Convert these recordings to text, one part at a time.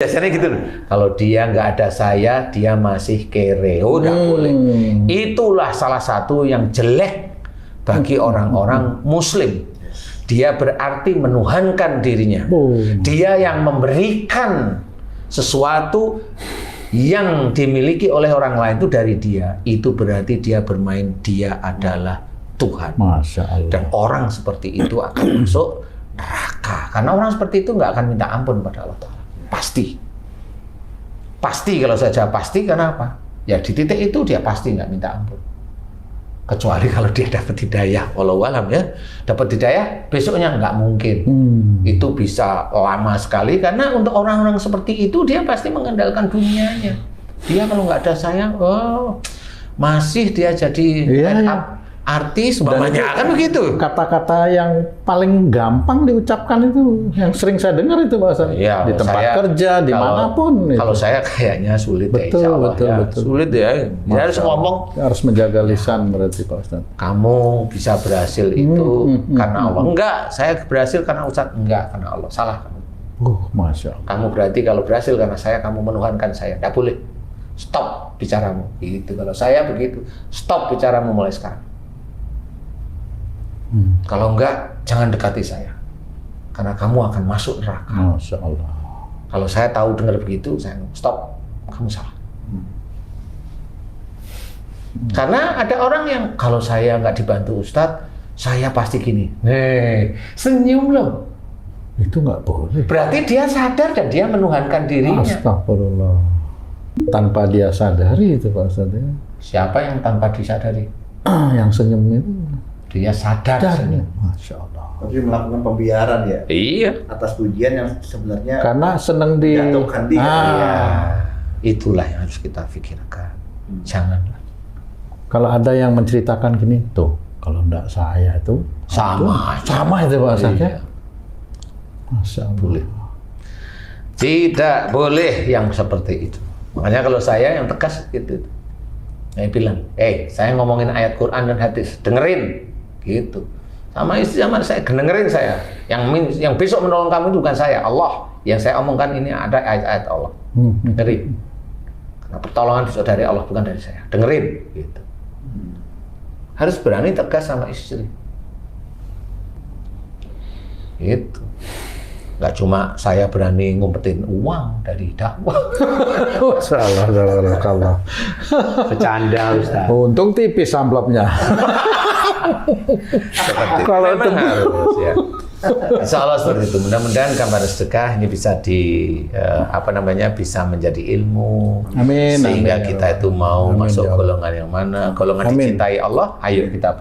Biasanya gitu loh. Kalau dia nggak ada saya, dia masih kere. Oh, nggak boleh. Itulah salah satu yang jelek bagi orang-orang Muslim. Dia berarti menuhankan dirinya. Dia yang memberikan sesuatu yang dimiliki oleh orang lain itu dari dia. Itu berarti dia bermain dia adalah Tuhan. Masya Allah. Dan orang seperti itu akan masuk neraka. Karena orang seperti itu nggak akan minta ampun pada Allah Ta'ala. Pasti. Pasti, kalau saya jawab pasti, karena apa? Ya di titik itu dia pasti nggak minta ampun. Kecuali kalau dia dapat hidayah. Wallahu alam ya. Dapat hidayah, besoknya nggak mungkin. Itu bisa lama sekali, karena untuk orang-orang seperti itu, dia pasti mengandalkan dunianya. Dia kalau nggak ada saya, masih dia jadi artis, umpamanya kan begitu. Kata-kata yang paling gampang diucapkan itu, yang sering saya dengar itu Pak Ustaz. Ya, di tempat kerja, dimanapun. Kalau saya kayaknya sulit betul, ya, insya Allah betul, ya. betul. Sulit ya. Dia harus ngomong. Harus menjaga lisan berarti Pak Ustaz. Kamu bisa berhasil itu karena Allah. Enggak, saya berhasil karena Ustaz. Enggak, karena Allah. Salah kamu. Masya Allah. Kamu berarti kalau berhasil karena saya, kamu menuhankan saya. Nggak boleh. Stop bicaramu. Gitu. Kalau saya begitu, stop bicaramu mulai sekarang. Kalau enggak, jangan dekati saya. Karena kamu akan masuk neraka. Masya Allah. Kalau saya tahu dengar begitu, saya stop. Kamu salah. Karena ada orang yang, kalau saya nggak dibantu Ustadz, saya pasti gini. Senyum loh. Itu nggak boleh. Berarti dia sadar dan dia menuhankan dirinya. Astagfirullah. Tanpa dia sadari itu Pak Ustadz ya. Siapa yang tanpa disadari? Yang senyum itu. Dia sadar. Masya Allah. Tapi melakukan pembiaran ya. Iya. Atas pujian yang sebenarnya karena senang di. Jatuhkan dia. Ya. Itulah yang harus kita pikirkan. Janganlah. Kalau ada yang menceritakan gini, tuh kalau enggak saya itu sama itu Pak Ustadz ya. Masya Allah. Boleh. Tidak boleh yang seperti itu. Makanya kalau saya yang tegas gitu. Saya bilang, saya ngomongin ayat Quran dan hadis, dengerin. Gitu. Sama istri sama saya, dengerin saya. Yang besok menolong kamu itu bukan saya, Allah. Yang saya omongkan ini ada ayat-ayat Allah. Dengerin. Karena pertolongan besok dari Allah, bukan dari saya. Dengerin. Gitu. Harus berani tegas sama istri. Gitu. Nggak cuma saya berani ngumpetin uang dari dakwah. Salah. Bercanda Ustaz. Untung tipis amplopnya. Kalau itu harus ya. Insya Allah seperti itu. Mudah-mudahan kabar sedekah ini bisa bisa menjadi ilmu. Amin. Sehingga amin, kita itu mau masuk ya golongan yang mana? Golongan dicintai Allah. Ayo kita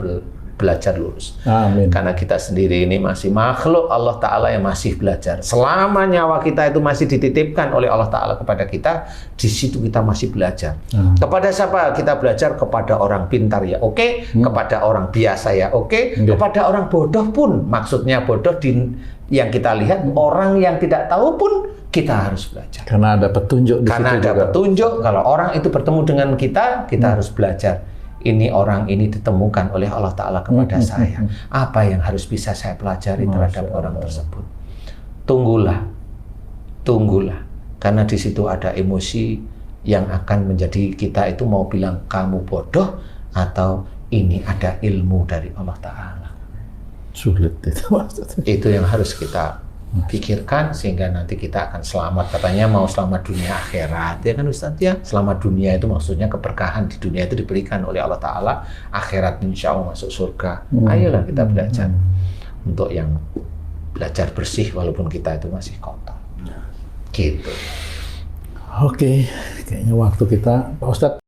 belajar lurus. Amin. Karena kita sendiri ini masih makhluk Allah Ta'ala yang masih belajar. Selama nyawa kita itu masih dititipkan oleh Allah Ta'ala kepada kita, di situ kita masih belajar. Kepada siapa kita belajar? Kepada orang pintar ya oke, kepada orang biasa ya oke, kepada orang bodoh pun, maksudnya bodoh yang kita lihat, orang yang tidak tahu pun kita harus belajar. Karena ada petunjuk di situ. Karena ada petunjuk, kalau orang itu bertemu dengan kita harus belajar. Ini orang ini ditemukan oleh Allah Ta'ala kepada saya. Apa yang harus bisa saya pelajari terhadap orang tersebut? Tunggulah. Karena di situ ada emosi yang akan menjadi kita itu mau bilang kamu bodoh atau ini ada ilmu dari Allah Ta'ala. Sulit itu maksudnya. Itu yang harus kita pikirkan sehingga nanti kita akan selamat. Katanya mau selamat dunia akhirat ya kan Ustaz ya. Selamat dunia itu maksudnya keberkahan di dunia itu diberikan oleh Allah Ta'ala, akhirat insya Allah masuk surga. Ayolah kita belajar untuk yang belajar bersih walaupun kita itu masih kotor gitu. Oke, kayaknya waktu kita Pak Ustadz